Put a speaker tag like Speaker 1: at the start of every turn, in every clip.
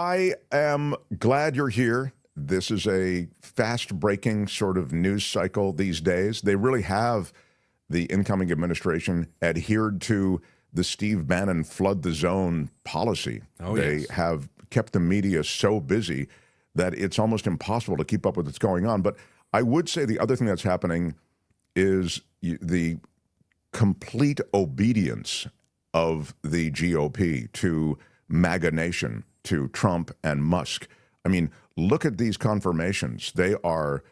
Speaker 1: I am glad you're here. This is a fast-breaking sort of news cycle these days. They really have, the incoming administration, adhered to the Steve Bannon flood the zone policy. They have kept the media so busy that it's almost impossible to keep up with what's going on. But I would say the other thing that's happening is the complete obedience of the GOP to MAGA Nation, to Trump and Musk. I mean, look at these confirmations. They are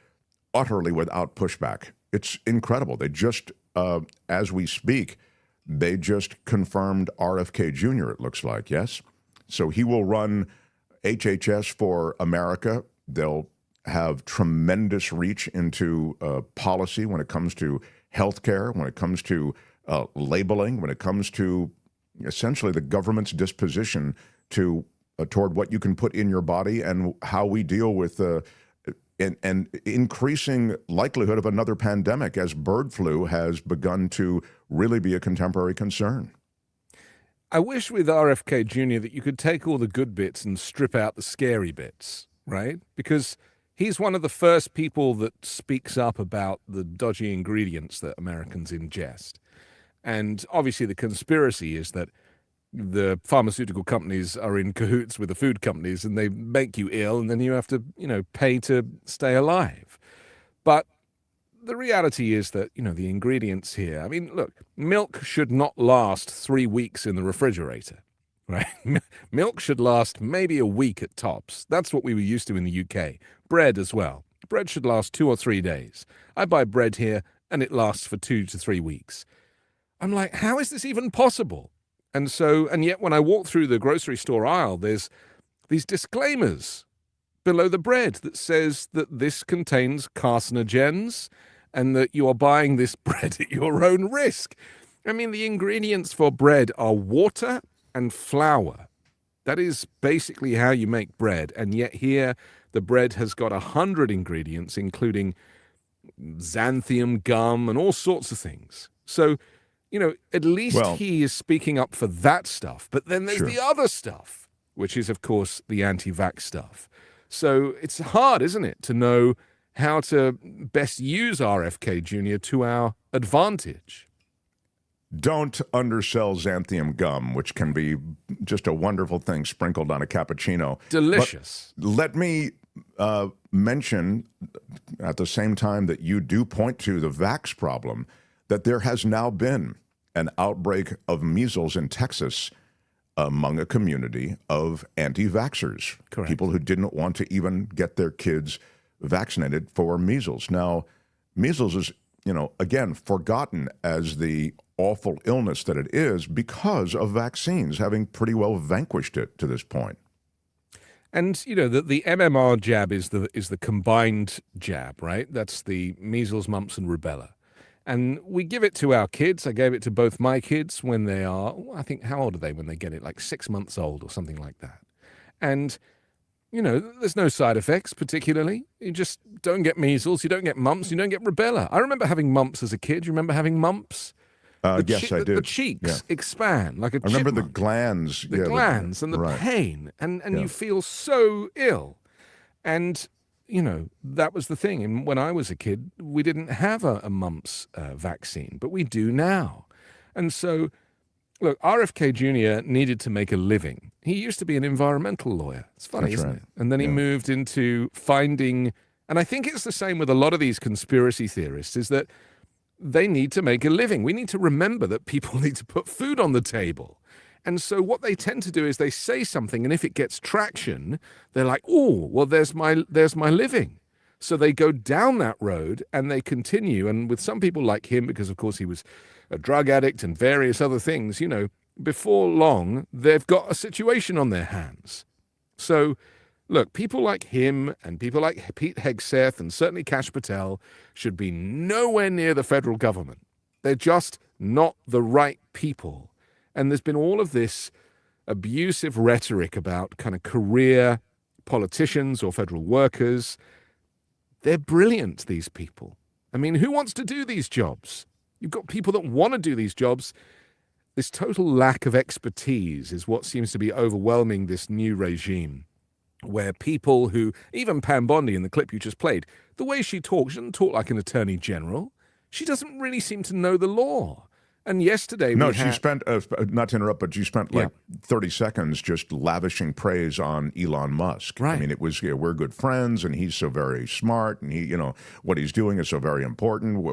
Speaker 1: utterly without pushback. It's incredible. They just, as we speak, they just confirmed RFK Jr., it looks like, yes? So he will run HHS for America. They'll have tremendous reach into policy when it comes to healthcare, when it comes to labeling, when it comes to essentially the government's disposition to toward what you can put in your body and how we deal with an increasing likelihood of another pandemic as bird flu has begun to really be a contemporary concern.
Speaker 2: I wish with RFK Jr. that you could take all the good bits and strip out the scary bits, right? Because he's one of the first people that speaks up about the dodgy ingredients that Americans ingest. And obviously the conspiracy is that the pharmaceutical companies are in cahoots with the food companies and they make you ill and then you have to, pay to stay alive. But the reality is that, the ingredients here, I mean, look, milk should not last 3 weeks in the refrigerator, right? Milk should last maybe a week at tops. That's what we were used to in the UK. Bread as well. Bread should last 2 or 3 days. I buy bread here and it lasts for 2 to 3 weeks. I'm like, how is this even possible? And yet when I walk through the grocery store aisle, there's these disclaimers below the bread that says that this contains carcinogens and that you are buying this bread at your own risk. I mean, the ingredients for bread are water and flour. That is basically how you make bread. And yet here, the bread has got 100 ingredients, including xanthium gum and all sorts of things. So, at least he is speaking up for that stuff. But then there's the other stuff, which is, of course, the anti-vax stuff. So it's hard, isn't it, to know how to best use RFK Jr. to our advantage.
Speaker 1: Don't undersell xanthium gum, which can be just a wonderful thing sprinkled on a cappuccino.
Speaker 2: Delicious.
Speaker 1: But let me mention, at the same time that you do point to the vax problem, that there has now been an outbreak of measles in Texas among a community of anti-vaxxers, people who didn't want to even get their kids vaccinated for measles. Now, measles is, again, forgotten as the awful illness that it is because of vaccines having pretty well vanquished it to this point.
Speaker 2: And, the MMR jab is the combined jab, right? That's the measles, mumps, and rubella. And we give it to our kids. I gave it to both my kids when they are, I think, how old are they when they get it? Like 6 months old or something like that. And, there's no side effects particularly. You just don't get measles, you don't get mumps, you don't get rubella. I remember having mumps as a kid. You remember having mumps?
Speaker 1: Yes, I did.
Speaker 2: The cheeks expand like a chipmunk.
Speaker 1: I remember the glands.
Speaker 2: The glands and the pain. And you feel so ill. And that was the thing. And when I was a kid, we didn't have a mumps vaccine, but we do now. And so, look, RFK Jr. needed to make a living. He used to be an environmental lawyer. It's funny, isn't it? And then he moved into finding, and I think it's the same with a lot of these conspiracy theorists, is that they need to make a living. We need to remember that people need to put food on the table. And so what they tend to do is they say something, and if it gets traction, they're like, oh, well, there's my living. So they go down that road and they continue. And with some people like him, because of course he was a drug addict and various other things, before long, they've got a situation on their hands. So look, people like him and people like Pete Hegseth and certainly Kash Patel should be nowhere near the federal government. They're just not the right people. And there's been all of this abusive rhetoric about kind of career politicians or federal workers. They're brilliant, these people. I mean, who wants to do these jobs? You've got people that want to do these jobs. This total lack of expertise is what seems to be overwhelming this new regime. where people who, even Pam Bondi in the clip you just played, the way she talks, she doesn't talk like an attorney general. She doesn't really seem to know the law. And yesterday
Speaker 1: No,
Speaker 2: we
Speaker 1: she
Speaker 2: had...
Speaker 1: spent, not to interrupt, but she spent like 30 seconds just lavishing praise on Elon Musk.
Speaker 2: Right.
Speaker 1: I mean, it was, we're good friends and he's so very smart and he, what he's doing is so very important.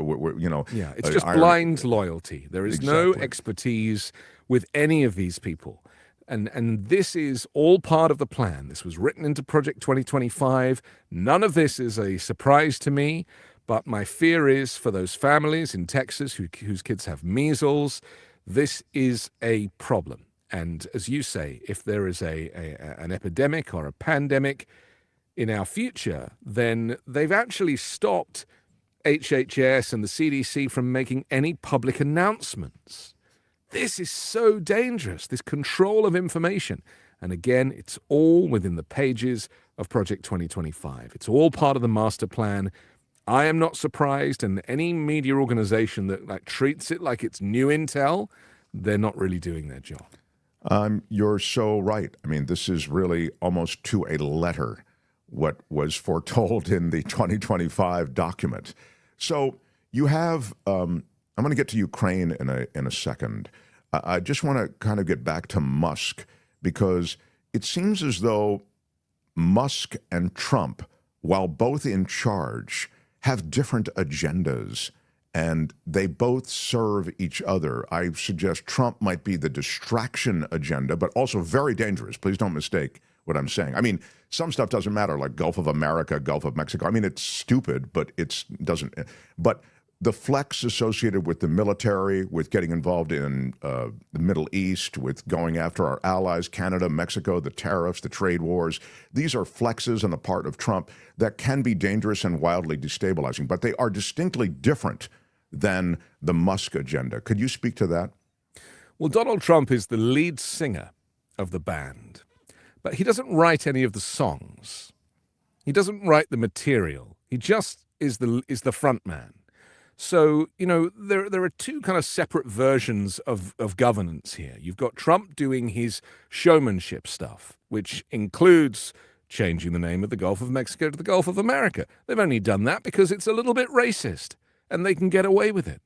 Speaker 2: Yeah, it's just blind loyalty. There is no expertise with any of these people. And this is all part of the plan. This was written into Project 2025. None of this is a surprise to me. But my fear is for those families in Texas whose kids have measles, this is a problem. And as you say, if there is an epidemic or a pandemic in our future, then they've actually stopped HHS and the CDC from making any public announcements. This is so dangerous, this control of information. And again, it's all within the pages of Project 2025. It's all part of the master plan. I am not surprised, and any media organization that treats it like it's new intel, they're not really doing their job.
Speaker 1: You're so right. I mean, this is really almost to a letter what was foretold in the 2025 document. So you have, I'm going to get to Ukraine in a second. I just want to kind of get back to Musk, because it seems as though Musk and Trump, while both in charge, have different agendas, and they both serve each other. I suggest Trump might be the distraction agenda, but also very dangerous. Please don't mistake what I'm saying. I mean, some stuff doesn't matter, like Gulf of America, Gulf of Mexico. I mean, it's stupid, but it doesn't. But the flex associated with the military, with getting involved in the Middle East, with going after our allies, Canada, Mexico, the tariffs, the trade wars, these are flexes on the part of Trump that can be dangerous and wildly destabilizing, but they are distinctly different than the Musk agenda. Could you speak to that?
Speaker 2: Well, Donald Trump is the lead singer of the band, but he doesn't write any of the songs. He doesn't write the material. He just is the front man. So, there are two kind of separate versions of governance here. You've got Trump doing his showmanship stuff, which includes changing the name of the Gulf of Mexico to the Gulf of America. They've only done that because it's a little bit racist, and they can get away with it,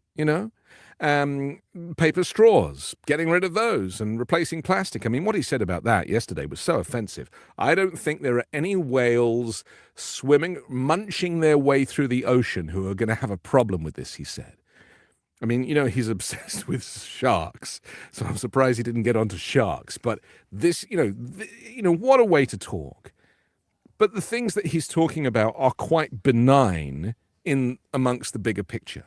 Speaker 2: Paper straws, getting rid of those and replacing plastic. I mean, what he said about that yesterday was so offensive. I don't think there are any whales munching their way through the ocean who are going to have a problem with this, he said. I mean, he's obsessed with sharks, so I'm surprised he didn't get onto sharks. But this, what a way to talk. But the things that he's talking about are quite benign in amongst the bigger picture.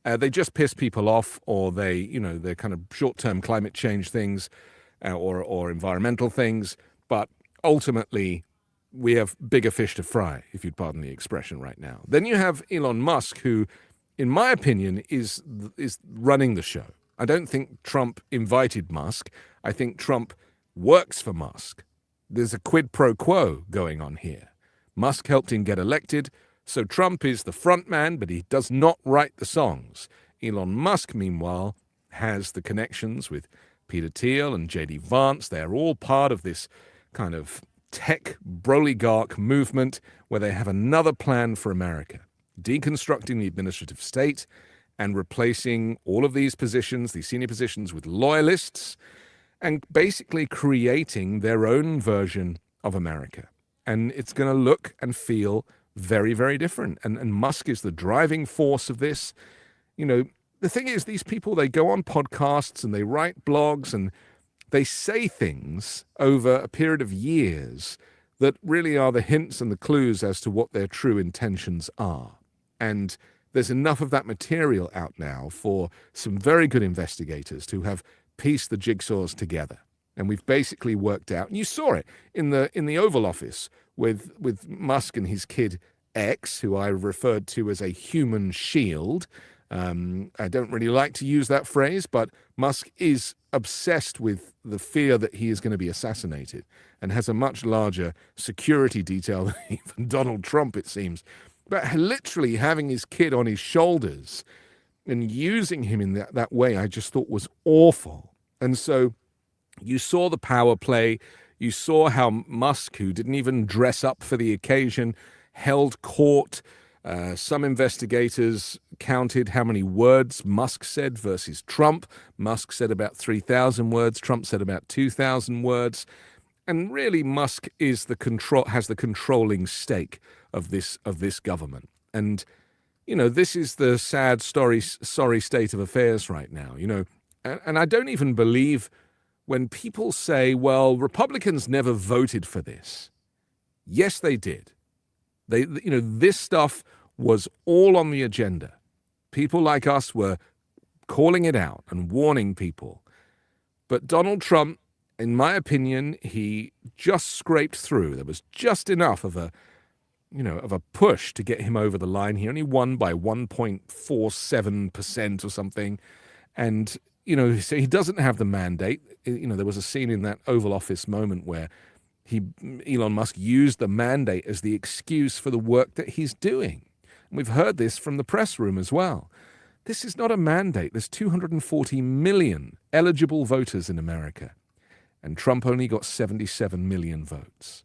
Speaker 2: They just piss people off, or they're kind of short-term climate change things or environmental things. But ultimately, we have bigger fish to fry, if you'd pardon the expression right now. Then you have Elon Musk, who, in my opinion, is running the show. I don't think Trump invited Musk. I think Trump works for Musk. There's a quid pro quo going on here. Musk helped him get elected. So Trump is the front man, but he does not write the songs. Elon Musk, meanwhile, has the connections with Peter Thiel and J.D. Vance. They're all part of this kind of tech broligarch movement where they have another plan for America, deconstructing the administrative state and replacing all of these positions, these senior positions, with loyalists, and basically creating their own version of America. And it's going to look and feel very, very different. And Musk is the driving force of this. The thing is, these people, they go on podcasts and they write blogs and they say things over a period of years that really are the hints and the clues as to what their true intentions are. And there's enough of that material out now for some very good investigators to have pieced the jigsaws together. And we've basically worked out, and you saw it in the Oval Office with Musk and his kid X, who I referred to as a human shield. I don't really like to use that phrase, but Musk is obsessed with the fear that he is going to be assassinated and has a much larger security detail than even Donald Trump, it seems. But literally having his kid on his shoulders and using him in that way, I just thought was awful. And so you saw the power play. You saw how Musk, who didn't even dress up for the occasion, held court. Some investigators counted how many words Musk said versus Trump. Musk said about 3,000 words. Trump said about 2,000 words. And really, Musk has the controlling stake of this government. And this is the sad, sorry state of affairs right now. And I don't even believe when people say, "Well, Republicans never voted for this." Yes, they did. This stuff was all on the agenda. People like us were calling it out and warning people. But Donald Trump, in my opinion, he just scraped through. There was just enough of a push to get him over the line. He only won by 1.47% or something. And, so he doesn't have the mandate. There was a scene in that Oval Office moment where Elon Musk used the mandate as the excuse for the work that he's doing. And we've heard this from the press room as well. This is not a mandate. There's 240 million eligible voters in America. And Trump only got 77 million votes.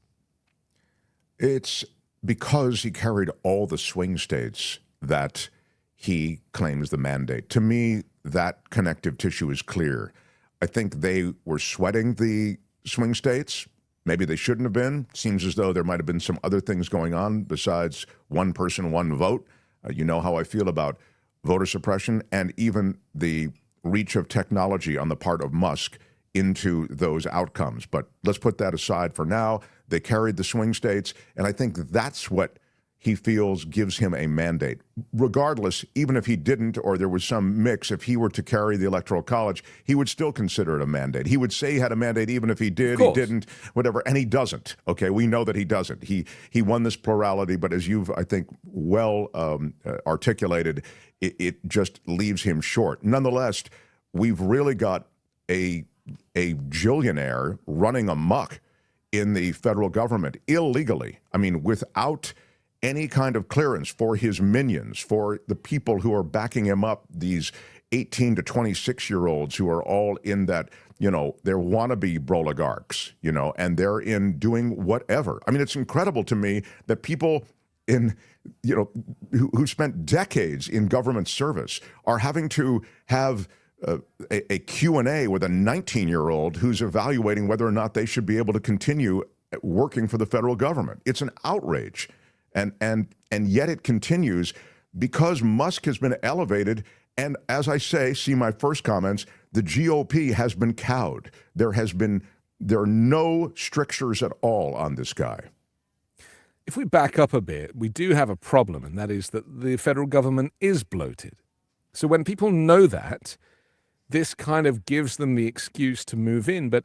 Speaker 1: It's because he carried all the swing states that he claims the mandate. To me, that connective tissue is clear. I think they were sweating the swing states. Maybe they shouldn't have been. Seems as though there might have been some other things going on besides one person, one vote. You know how I feel about voter suppression and even the reach of technology on the part of Musk into those outcomes. But let's put that aside for now. They carried the swing states, and I think that's what he feels gives him a mandate. Regardless, even if he didn't or there was some mix, if he were to carry the Electoral College, he would still consider it a mandate. He would say he had a mandate even if he did, he didn't, whatever, and he doesn't. Okay, we know that he doesn't. He won this plurality, but as you've, I think, well articulated, it just leaves him short. Nonetheless, we've really got a billionaire running amok in the federal government illegally. I mean, without any kind of clearance for his minions, for the people who are backing him up, these 18 to 26-year-olds who are all in that, they're wannabe broligarchs, and they're in doing whatever. I mean, it's incredible to me that people who spent decades in government service are having to have a Q&A with a 19-year-old who's evaluating whether or not they should be able to continue working for the federal government. It's an outrage. And yet it continues because Musk has been elevated. And as I say, see my first comments, the GOP has been cowed. There are no strictures at all on this guy.
Speaker 2: If we back up a bit, we do have a problem, and that is that the federal government is bloated. So when people know that, this kind of gives them the excuse to move in. But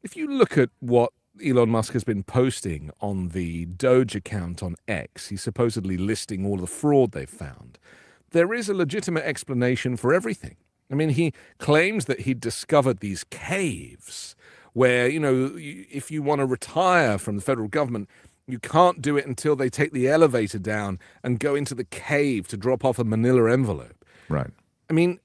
Speaker 2: if you look at what Elon Musk has been posting on the DOGE account on X, he's supposedly listing all the fraud they've found. There is a legitimate explanation for everything. I mean, he claims that he discovered these caves where, if you want to retire from the federal government, you can't do it until they take the elevator down and go into the cave to drop off a manila envelope.
Speaker 1: Right.
Speaker 2: I mean,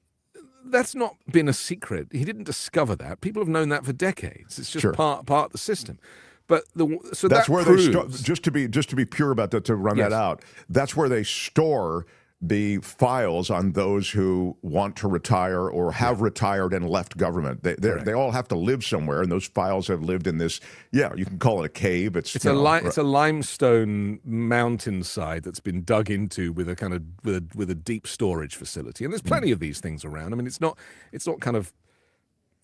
Speaker 2: that's not been a secret. He didn't discover that. People have known that for decades. It's just part of the system. But that's where
Speaker 1: proves, just to be pure about that, to run that out. That's where they store the files on those who want to retire or have retired and left government. They all have to live somewhere, and those files have lived in this. Yeah, you can call it a cave. It's
Speaker 2: a limestone mountainside that's been dug into with a kind of with a deep storage facility, and there's plenty of these things around. I mean, it's not kind of,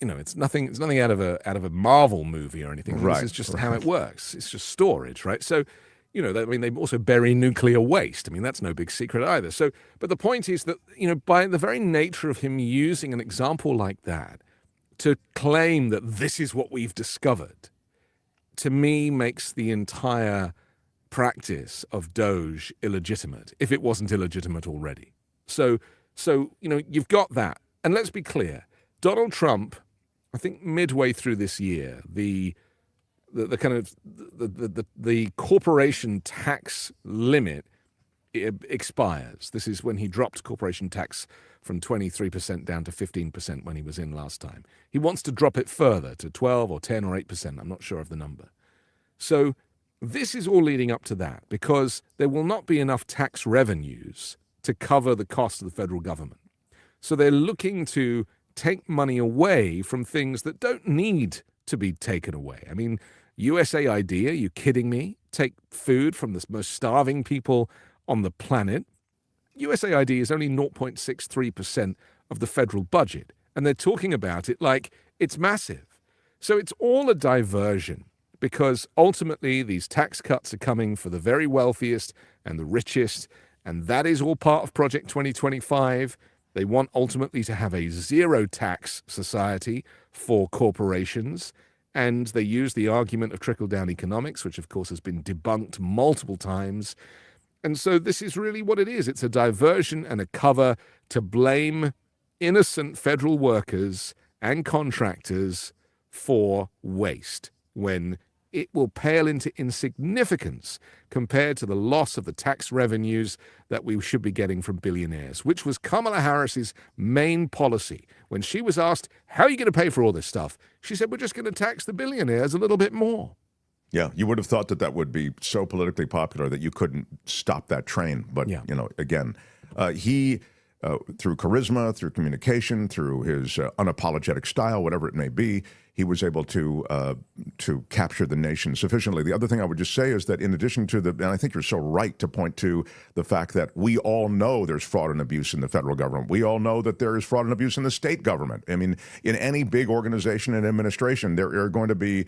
Speaker 2: it's nothing out of a Marvel movie or anything.
Speaker 1: Right.
Speaker 2: This is just how it works. It's just storage, right? So. They also bury nuclear waste. I mean, that's no big secret either. So, but the point is that, by the very nature of him using an example like that to claim that this is what we've discovered, to me makes the entire practice of DOGE illegitimate, if it wasn't illegitimate already. So you've got that. And let's be clear, Donald Trump, I think midway through this year, the corporation tax limit expires. This is when he dropped corporation tax from 23% down to 15% when he was in last time. He wants to drop it further to 12 or 10 or 8%. I'm not sure of the number. So this is all leading up to that, because there will not be enough tax revenues to cover the cost of the federal government. So they're looking to take money away from things that don't need to be taken away. I mean, USAID, are you kidding me? Take food from the most starving people on the planet. USAID is only 0.63% of the federal budget, and they're talking about it like it's massive. So it's all a diversion, because ultimately these tax cuts are coming for the very wealthiest and the richest, and that is all part of Project 2025. They want ultimately to have a zero-tax society for corporations, and they use the argument of trickle-down economics, which of course has been debunked multiple times. And so this is really what it is. It's a diversion and a cover to blame innocent federal workers and contractors for waste, when it will pale into insignificance compared to the loss of the tax revenues that we should be getting from billionaires, which was Kamala Harris's main policy. When she was asked, how are you going to pay for all this stuff? She said, we're just going to tax the billionaires a little bit more.
Speaker 1: Yeah, you would have thought that that would be so politically popular that you couldn't stop that train. But,
Speaker 2: Yeah.
Speaker 1: Again, he, through charisma, through communication, through his unapologetic style, whatever it may be, he was able to capture the nation sufficiently. The other thing I would just say is that in addition to and I think you're so right to point to the fact that we all know there's fraud and abuse in the federal government. We all know that there is fraud and abuse in the state government. I mean, in any big organization and administration, there are going to be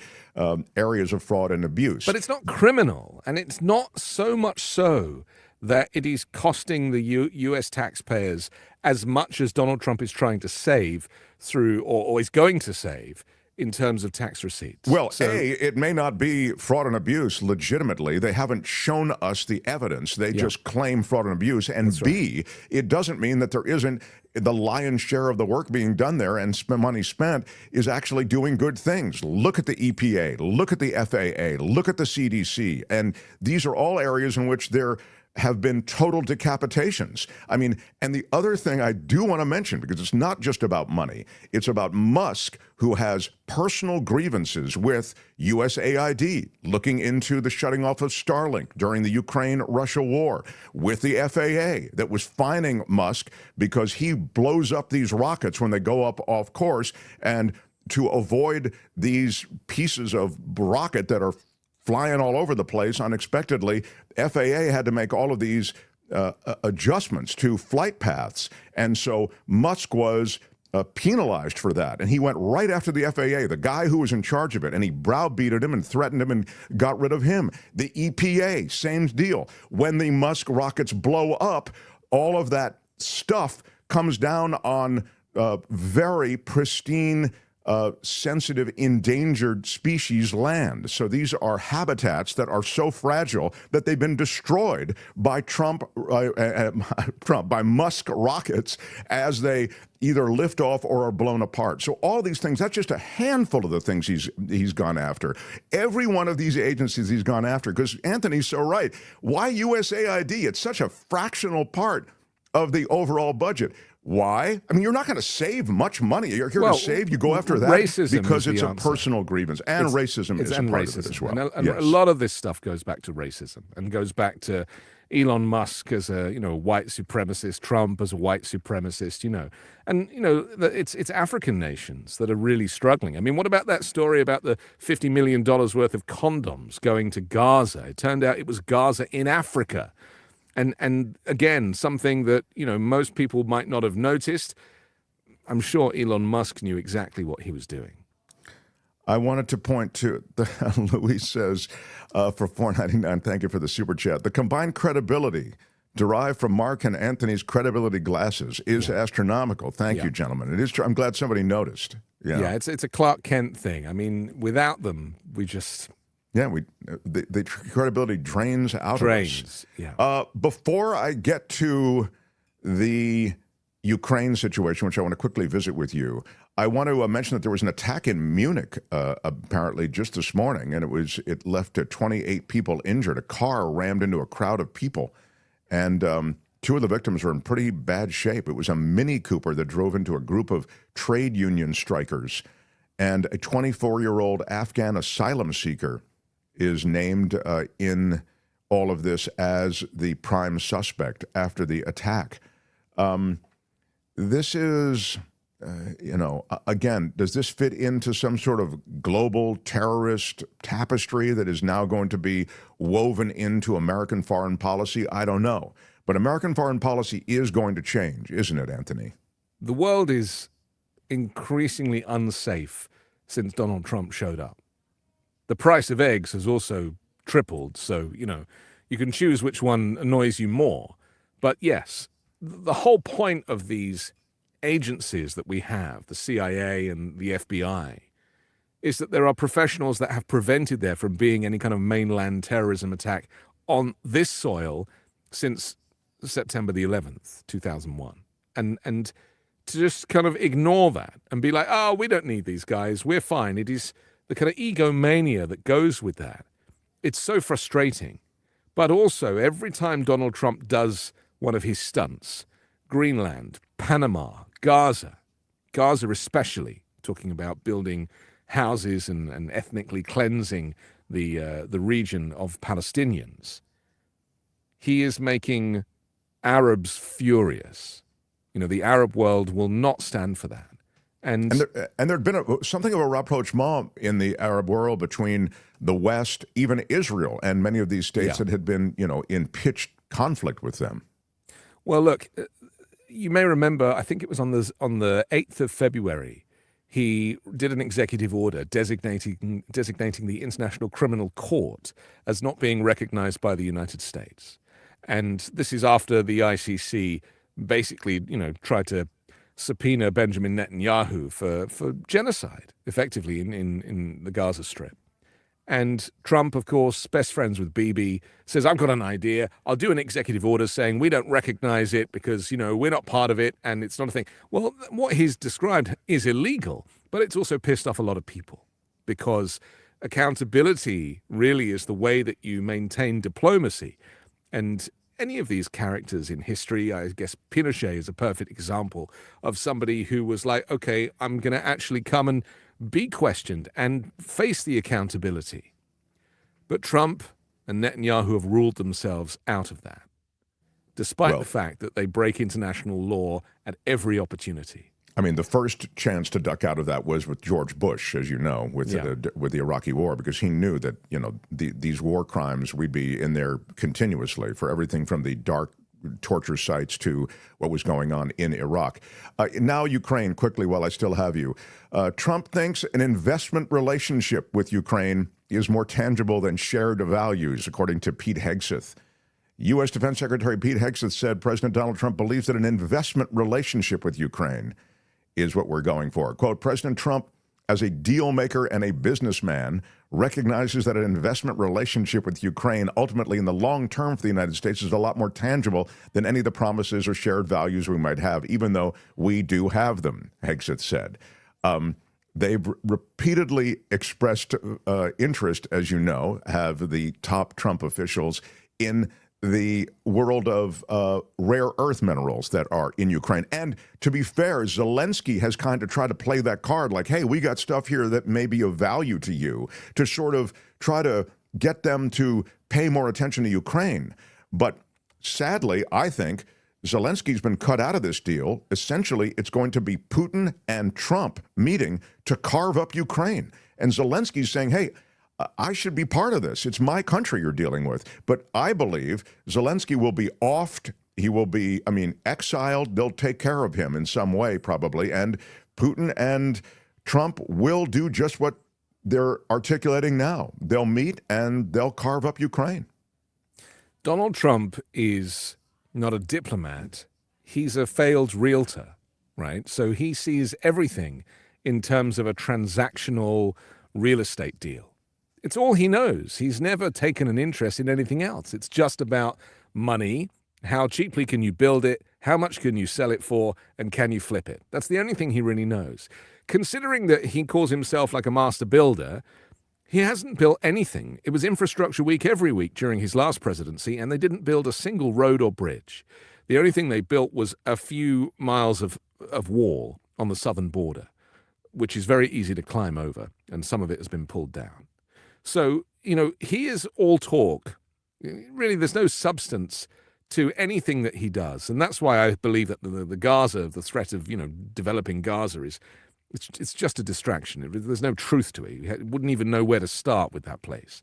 Speaker 1: areas of fraud and abuse.
Speaker 2: But it's not criminal, and it's not so much so that it is costing the U.S. taxpayers as much as Donald Trump is trying to save through, or is going to save, in terms of tax receipts.
Speaker 1: Well, A, it may not be fraud and abuse legitimately. They haven't shown us the evidence. They just claim fraud and abuse. And
Speaker 2: That's
Speaker 1: B, it doesn't mean that there isn't the lion's share of the work being done there and money spent is actually doing good things. Look at the EPA, look at the FAA, look at the CDC. And these are all areas in which there have been total decapitations. I mean, and the other thing I do want to mention, because it's not just about money, it's about Musk, who has personal grievances with USAID, looking into the shutting off of Starlink during the Ukraine-Russia war, with the FAA that was fining Musk because he blows up these rockets when they go up off course, and to avoid these pieces of rocket that are flying all over the place unexpectedly, FAA had to make all of these adjustments to flight paths. And so Musk was penalized for that. And he went right after the FAA, the guy who was in charge of it, and he browbeated him and threatened him and got rid of him. The EPA, same deal. When the Musk rockets blow up, all of that stuff comes down on very pristine sensitive, endangered species land. So these are habitats that are so fragile that they've been destroyed by by Musk rockets as they either lift off or are blown apart. So all these things, that's just a handful of the things he's gone after. Every one of these agencies he's gone after, because Anthony's so right. Why USAID? It's such a fractional part of the overall budget. Why? I mean, you're not going to save much money. You're here to save. You go after that because it's a personal grievance. And racism is a part of it as well.
Speaker 2: And a lot of this stuff goes back to racism and goes back to Elon Musk as a white supremacist, Trump as a white supremacist, And, it's African nations that are really struggling. I mean, what about that story about the $50 million worth of condoms going to Gaza? It turned out it was Gaza in Africa. And again, something that, most people might not have noticed. I'm sure Elon Musk knew exactly what he was doing.
Speaker 1: I wanted to point to, Louis says, for $4.99, thank you for the super chat. The combined credibility derived from Mark and Anthony's credibility glasses is astronomical. Thank you, gentlemen. It is true. I'm glad somebody noticed.
Speaker 2: Yeah, it's a Clark Kent thing. I mean, without them, we just...
Speaker 1: Yeah, the credibility drains out of us.
Speaker 2: Yeah.
Speaker 1: Before I get to the Ukraine situation, which I want to quickly visit with you, I want to mention that there was an attack in Munich, apparently just this morning, and it left 28 people injured. A car rammed into a crowd of people, And two of the victims are in pretty bad shape. It was a Mini Cooper that drove into a group of trade union strikers. And a 24-year-old Afghan asylum seeker is named in all of this as the prime suspect after the attack. This is, again, does this fit into some sort of global terrorist tapestry that is now going to be woven into American foreign policy? I don't know. But American foreign policy is going to change, isn't it, Anthony?
Speaker 2: The world is increasingly unsafe since Donald Trump showed up. The price of eggs has also tripled, so, you can choose which one annoys you more. But yes, the whole point of these agencies that we have, the CIA and the FBI, is that there are professionals that have prevented there from being any kind of mainland terrorism attack on this soil since September the 11th, 2001. And to just kind of ignore that and be like, oh, we don't need these guys, we're fine. It is the kind of egomania that goes with that. It's so frustrating. But also, every time Donald Trump does one of his stunts, Greenland, Panama, Gaza especially, talking about building houses and ethnically cleansing the region of Palestinians, he is making Arabs furious. The Arab world will not stand for that. And
Speaker 1: there'd been something of a rapprochement in the Arab world between the West, even Israel, and many of these states that had been, in pitched conflict with them.
Speaker 2: Well, look, you may remember, I think it was on the 8th of February, he did an executive order designating the International Criminal Court as not being recognized by the United States. And this is after the ICC basically, tried to subpoena Benjamin Netanyahu for genocide, effectively, in the Gaza Strip. And Trump, of course, best friends with Bibi, says, I've got an idea. I'll do an executive order saying we don't recognize it because, we're not part of it and it's not a thing. Well, what he's described is illegal, but it's also pissed off a lot of people because accountability really is the way that you maintain diplomacy. And any of these characters in history, I guess Pinochet is a perfect example of somebody who was like, okay, I'm going to actually come and be questioned and face the accountability. But Trump and Netanyahu have ruled themselves out of that, despite the fact that they break international law at every opportunity.
Speaker 1: I mean, the first chance to duck out of that was with George Bush, as you know, with the Iraqi war, because he knew that, these war crimes, we'd be in there continuously for everything from the dark torture sites to what was going on in Iraq. Now, Ukraine, quickly, while I still have you. Trump thinks an investment relationship with Ukraine is more tangible than shared values, according to Pete Hegseth. U.S. Defense Secretary Pete Hegseth said President Donald Trump believes that an investment relationship with Ukraine is what we're going for. Quote, President Trump, as a deal maker and a businessman, recognizes that an investment relationship with Ukraine ultimately in the long term for the United States is a lot more tangible than any of the promises or shared values we might have, even though we do have them, Hegseth said. They've repeatedly expressed interest, as you know, have the top Trump officials in the world of rare earth minerals that are in Ukraine. And to be fair, Zelensky has kind of tried to play that card like, hey, we got stuff here that may be of value to you, to sort of try to get them to pay more attention to Ukraine. But sadly, I think Zelensky's been cut out of this deal. Essentially, it's going to be Putin and Trump meeting to carve up Ukraine. And Zelensky's saying, hey, I should be part of this. It's my country you're dealing with. But I believe Zelensky will be offed. He will be, exiled. They'll take care of him in some way, probably. And Putin and Trump will do just what they're articulating now. They'll meet and they'll carve up Ukraine.
Speaker 2: Donald Trump is not a diplomat. He's a failed realtor, right? So he sees everything in terms of a transactional real estate deal. It's all he knows. He's never taken an interest in anything else. It's just about money. How cheaply can you build it? How much can you sell it for? And can you flip it? That's the only thing he really knows. Considering that he calls himself like a master builder, He hasn't built anything. It was infrastructure week every week during his last presidency, and they didn't build a single road or bridge. The only thing they built was a few miles of wall on the southern border, which is very easy to climb over, and some of it has been pulled down. So, he is all talk. Really, there's no substance to anything that he does. And that's why I believe that the Gaza, the threat of, developing Gaza it's just a distraction. There's no truth to it. You wouldn't even know where to start with that place.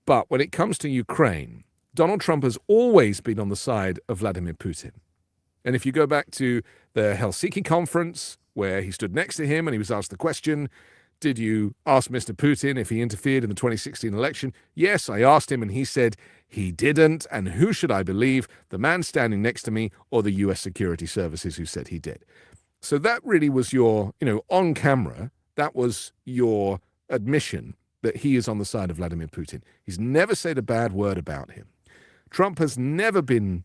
Speaker 2: But when it comes to Ukraine, Donald Trump has always been on the side of Vladimir Putin. And if you go back to the Helsinki conference, where he stood next to him and he was asked the question, did you ask Mr. Putin if he interfered in the 2016 election? Yes, I asked him, and he said he didn't. And who should I believe, the man standing next to me or the U.S. security services who said he did? So that really was your, on camera, that was your admission that he is on the side of Vladimir Putin. He's never said a bad word about him. Trump has never been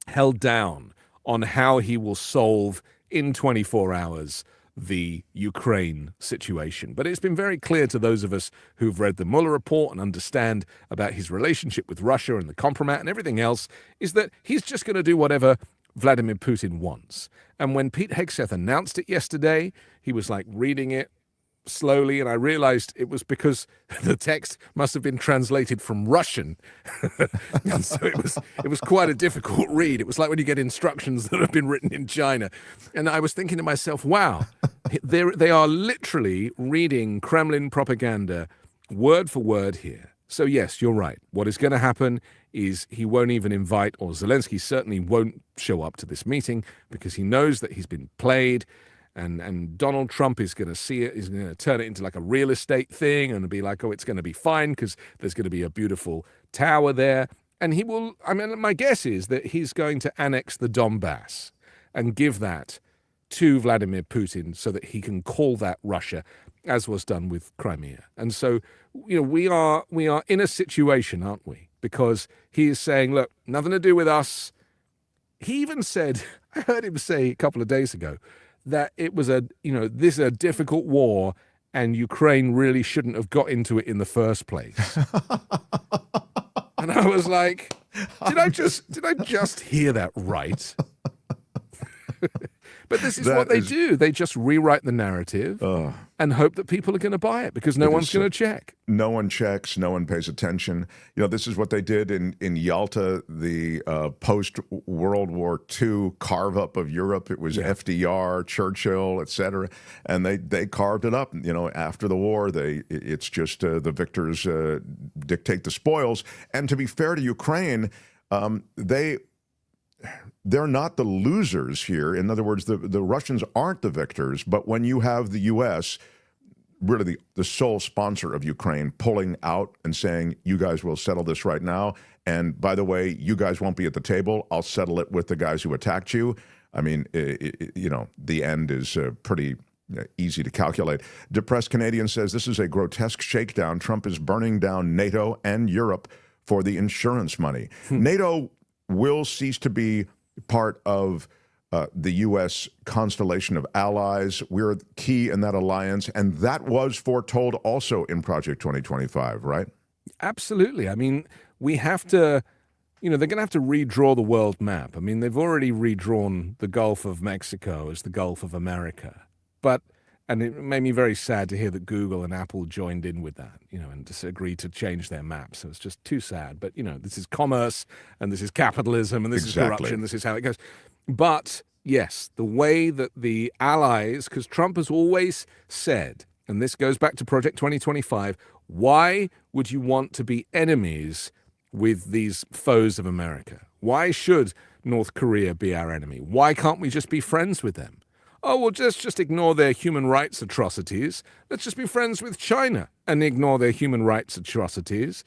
Speaker 2: held down on how he will solve in 24 hours the Ukraine situation. But it's been very clear to those of us who've read the Mueller report and understand about his relationship with Russia and the compromat and everything else, is that he's just going to do whatever Vladimir Putin wants. And when Pete Hegseth announced it yesterday, he was like reading it slowly, and I realized it was because the text must have been translated from Russian. And so it was quite a difficult read. It was like when you get instructions that have been written in China. And I was thinking to myself, wow, they are literally reading Kremlin propaganda word for word here. So yes, you're right. What is going to happen is he won't even invite, or Zelensky certainly won't show up to this meeting, because he knows that he's been played. And Donald Trump is going to see it, he's going to turn it into like a real estate thing and be like, oh, it's going to be fine because there's going to be a beautiful tower there. And he will, my guess is that he's going to annex the Donbass and give that to Vladimir Putin so that he can call that Russia, as was done with Crimea. And so, we are in a situation, aren't we? Because he is saying, look, nothing to do with us. He even said, I heard him say a couple of days ago, that it was this is a difficult war and Ukraine really shouldn't have got into it in the first place. And I was like, did I just hear that right? But this is what they do. They just rewrite the narrative and hope that people are going to buy it because no one's going to check.
Speaker 1: No one checks. No one pays attention. This is what they did in Yalta, the post-World War II carve-up of Europe. It was FDR, Churchill, et cetera. And they carved it up. After the war, it's just the victors dictate the spoils. And to be fair to Ukraine, they're not the losers here. In other words, the Russians aren't the victors. But when you have the U.S., really the sole sponsor of Ukraine, pulling out and saying, you guys will settle this right now. And by the way, you guys won't be at the table. I'll settle it with the guys who attacked you. The end is pretty easy to calculate. Depressed Canadian says, this is a grotesque shakedown. Trump is burning down NATO and Europe for the insurance money. NATO will cease to be part of the U.S. constellation of allies. We're key in that alliance, and that was foretold also in Project 2025, right?
Speaker 2: Absolutely. We have to, they're going to have to redraw the world map. They've already redrawn the Gulf of Mexico as the Gulf of America. And it made me very sad to hear that Google and Apple joined in with that, and just agreed to change their maps. So it's just too sad. But, this is commerce, and this is capitalism, and this is corruption. This is how it goes. But, yes, the way that the allies, because Trump has always said, and this goes back to Project 2025, why would you want to be enemies with these foes of America? Why should North Korea be our enemy? Why can't we just be friends with them? Oh, well, just ignore their human rights atrocities. Let's just be friends with China and ignore their human rights atrocities.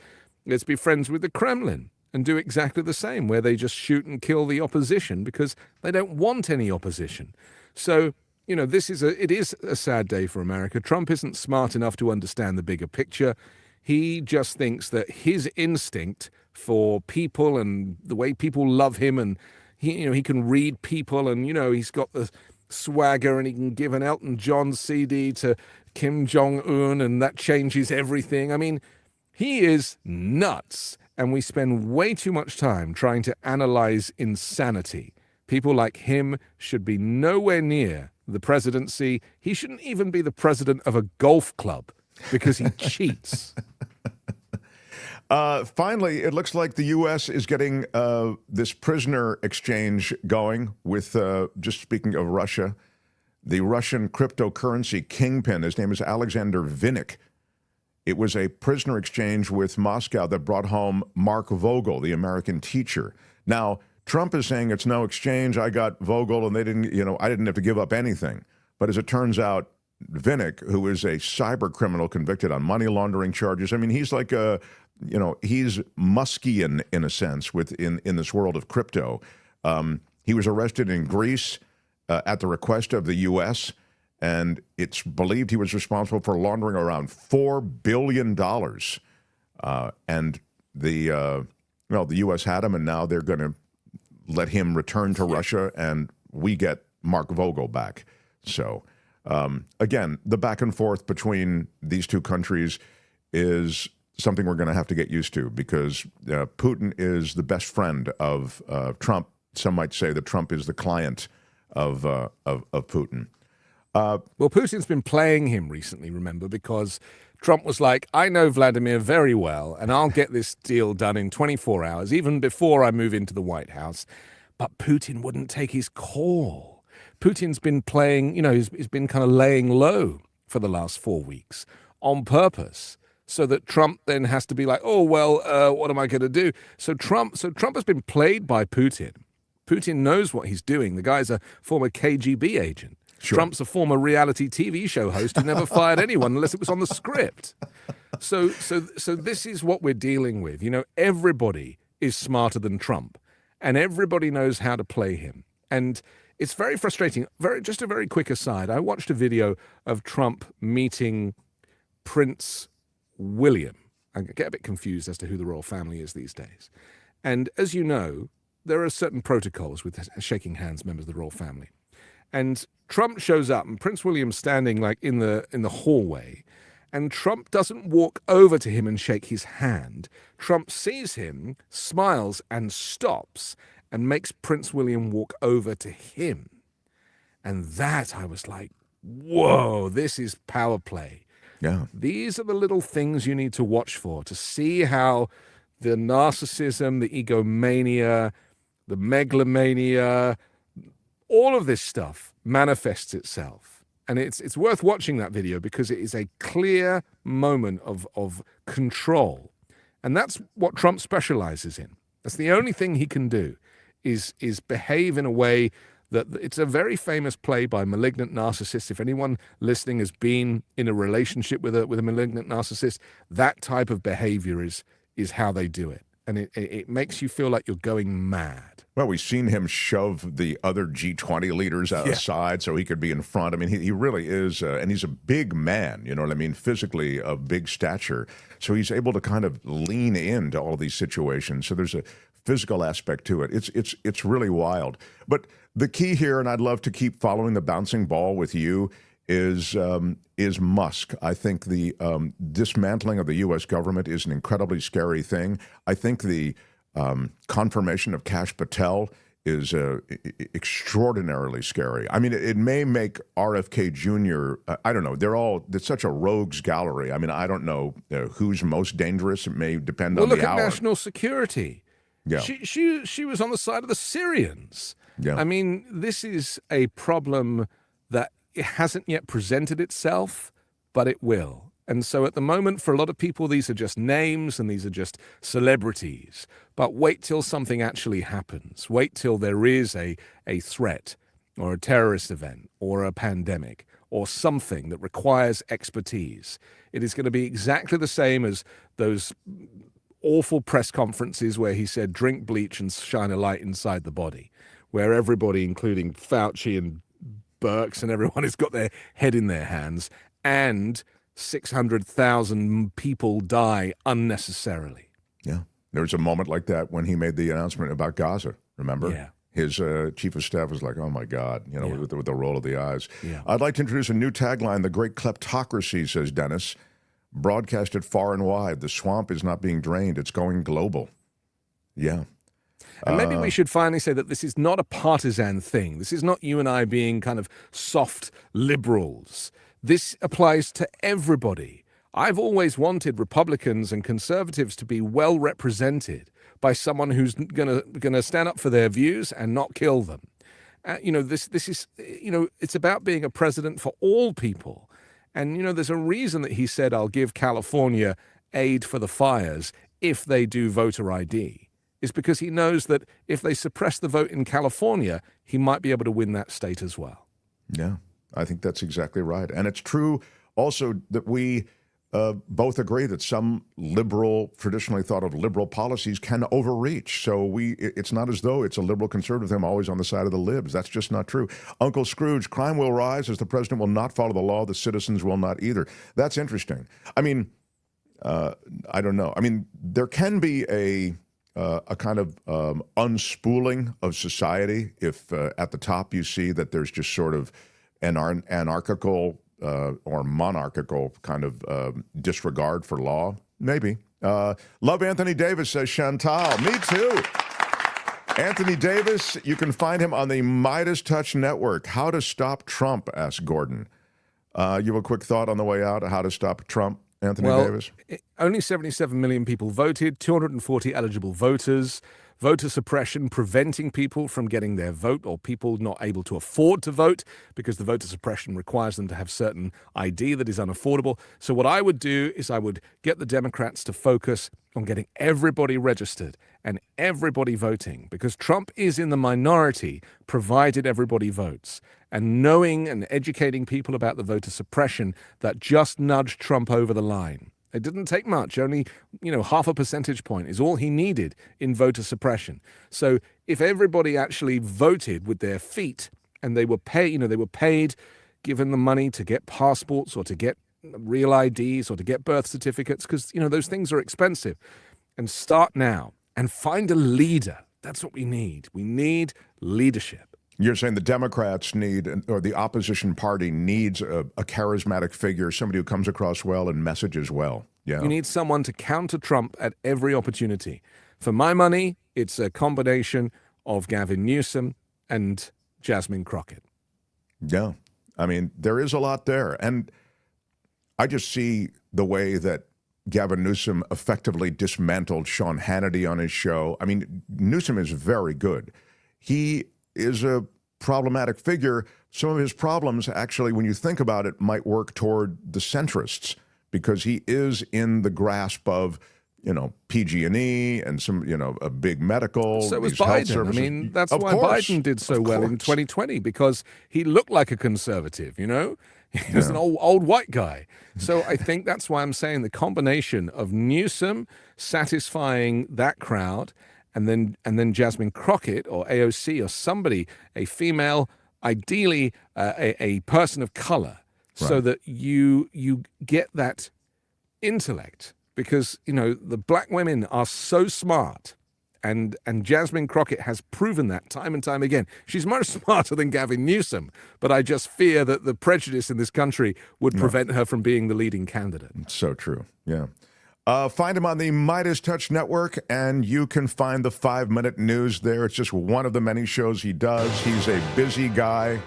Speaker 2: Let's be friends with the Kremlin and do exactly the same, where they just shoot and kill the opposition because they don't want any opposition. So, it is a sad day for America. Trump isn't smart enough to understand the bigger picture. He just thinks that his instinct for people and the way people love him, and he can read people, and he's got the swagger, and he can give an Elton John CD to Kim Jong-un and that changes everything. I mean, he is nuts, and we spend way too much time trying to analyze insanity. People like him should be nowhere near the presidency. He shouldn't even be the president of a golf club because he cheats.
Speaker 1: Finally, it looks like the U.S. is getting this prisoner exchange going with, just speaking of Russia, the Russian cryptocurrency kingpin. His name is Alexander Vinnik. It was a prisoner exchange with Moscow that brought home Mark Vogel, the American teacher. Now, Trump is saying it's no exchange. I got Vogel and they didn't, I didn't have to give up anything. But as it turns out, Vinnik, who is a cyber criminal convicted on money laundering charges, I mean, he's like he's Muskian in a sense in this world of crypto. He was arrested in Greece at the request of the U.S., and it's believed he was responsible for laundering around $4 billion. And the U.S. had him, and now they're going to let him return to Russia, and we get Mark Vogel back. So, again, the back and forth between these two countries is something we're going to have to get used to, because Putin is the best friend of Trump. Some might say that Trump is the client of Putin.
Speaker 2: Well, Putin's been playing him recently, remember, because Trump was like, I know Vladimir very well, and I'll get this deal done in 24 hours, even before I move into the White House. But Putin wouldn't take his call. Putin's been playing, he's been kind of laying low for the last 4 weeks on purpose, so that Trump then has to be like, oh, well, what am I going to do? So Trump has been played by Putin. Putin knows what he's doing. The guy's a former KGB agent. Sure. Trump's a former reality TV show host who never fired anyone unless it was on the script. So this is what we're dealing with. Everybody is smarter than Trump, and everybody knows how to play him. And it's very frustrating. Just a very quick aside. I watched a video of Trump meeting Prince William. I get a bit confused as to who the royal family is these days. And as you know, there are certain protocols with shaking hands members of the royal family. And Trump shows up, and Prince William's standing like in the hallway, and Trump doesn't walk over to him and shake his hand. Trump sees him, smiles, and stops, and makes Prince William walk over to him. And that, I was like, whoa, this is power play.
Speaker 1: Yeah.
Speaker 2: These are the little things you need to watch for, to see how the narcissism, the egomania, the megalomania, all of this stuff manifests itself. And it's worth watching that video, because it is a clear moment of control. And that's what Trump specializes in. That's the only thing he can do, is behave in a way that it's a very famous play by malignant narcissists. If anyone listening has been in a relationship with a malignant narcissist, that type of behavior is how they do it. And it makes you feel like you're going mad.
Speaker 1: Well, we've seen him shove the other G20 leaders aside so he could be in front. I mean, he really is, and he's a big man, you know what I mean, physically of big stature. So he's able to kind of lean into all these situations. So there's a physical aspect to it. It's really wild. But the key here, and I'd love to keep following the bouncing ball with you, is Musk. I think the dismantling of the U.S. government is an incredibly scary thing. I think the confirmation of Kash Patel is extraordinarily scary. I mean, it may make RFK Jr., I don't know, it's such a rogues gallery. I mean, I don't know who's most dangerous. It may depend on the hour.
Speaker 2: Look at national security.
Speaker 1: Yeah.
Speaker 2: She was on the side of the Syrians.
Speaker 1: Yeah.
Speaker 2: I mean, this is a problem that it hasn't yet presented itself, but it will. And so at the moment, for a lot of people, these are just names and these are just celebrities. But wait till something actually happens. Wait till there is a threat or a terrorist event or a pandemic or something that requires expertise. It is going to be exactly the same as those awful press conferences where he said, drink bleach and shine a light inside the body, where everybody, including Fauci and Birx and everyone, has got their head in their hands, and 600,000 people die unnecessarily.
Speaker 1: Yeah. There was a moment like that when he made the announcement about Gaza, remember?
Speaker 2: Yeah.
Speaker 1: His chief of staff was like, oh, my God, you know, with the roll of the eyes.
Speaker 2: Yeah.
Speaker 1: I'd like to introduce a new tagline, the great kleptocracy, says Dennis. Broadcasted far and wide. The swamp is not being drained. It's going global. Yeah.
Speaker 2: And maybe we should finally say that this is not a partisan thing. This is not you and I being kind of soft liberals. This applies to everybody. I've always wanted Republicans and conservatives to be well represented by someone who's gonna stand up for their views and not kill them. You know, this is, you know, it's about being a president for all people. And, you know, there's a reason that he said, I'll give California aid for the fires if they do voter ID. Is because he knows that if they suppress the vote in California, he might be able to win that state as well.
Speaker 1: Yeah, I think that's exactly right. And it's true also that we both agree that some liberal, traditionally thought of liberal policies can overreach. So it's not as though it's a liberal conservative thing always on the side of the libs. That's just not true. Uncle Scrooge, crime will rise as the president will not follow the law. The citizens will not either. That's interesting. I mean, I don't know. I mean, there can be a kind of unspooling of society if at the top you see that there's just sort of an anarchical or monarchical kind of disregard for law. Maybe. Love Anthony Davis, says Chantal. Me too. Anthony Davis, you can find him on the Midas Touch Network. How to Stop Trump, asks Gordon. You have a quick thought on the way out, how to stop Trump? Anthony Davis?
Speaker 2: Only 77 million people voted, 240 eligible voters. Voter suppression, preventing people from getting their vote, or people not able to afford to vote because the voter suppression requires them to have certain ID that is unaffordable. So what I would do is I would get the Democrats to focus on getting everybody registered and everybody voting, because Trump is in the minority provided everybody votes. And knowing and educating people about the voter suppression that just nudged Trump over the line. It didn't take much. Only, half a percentage point is all he needed in voter suppression. So if everybody actually voted with their feet and they were paid, given the money to get passports or to get real IDs or to get birth certificates, because, those things are expensive. And start now and find a leader. That's what we need. We need leadership.
Speaker 1: You're saying the Democrats need, or the opposition party needs a charismatic figure, somebody who comes across well and messages well. Yeah.
Speaker 2: You need someone to counter Trump at every opportunity. For my money, it's a combination of Gavin Newsom and Jasmine Crockett.
Speaker 1: Yeah. I mean, there is a lot there. And I just see the way that Gavin Newsom effectively dismantled Sean Hannity on his show. I mean, Newsom is very good. He is a problematic figure. Some of his problems, actually, when you think about it, might work toward the centrists, because he is in the grasp of, PG&E and some, a big medical.
Speaker 2: So was
Speaker 1: health
Speaker 2: Biden.
Speaker 1: services.
Speaker 2: I mean, that's why Biden did so well in 2020, because he looked like a conservative, He was an old white guy. So I think that's why I'm saying the combination of Newsom satisfying that crowd and then Jasmine Crockett or AOC or somebody, a female, ideally a person of color, right, so that you get that intellect, because the black women are so smart, and Jasmine Crockett has proven that time and time again. She's much smarter than Gavin Newsom, but I just fear that the prejudice in this country would prevent her from being the leading candidate.
Speaker 1: So true. Yeah. Find him on the Midas Touch Network, and you can find the 5-Minute News there. It's just one of the many shows he does. He's a busy guy.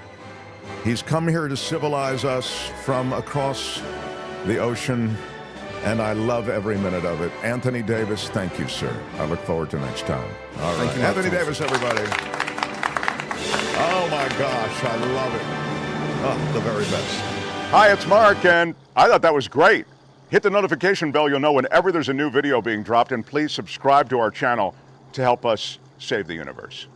Speaker 1: He's come here to civilize us from across the ocean, and I love every minute of it. Anthony Davis, thank you, sir. I look forward to next time. All right. Anthony Davis, everybody. Oh, my gosh, I love it. Oh, the very best.
Speaker 3: Hi, it's Mark, and I thought that was great. Hit the notification bell. You'll know whenever there's a new video being dropped, and please subscribe to our channel to help us save the universe.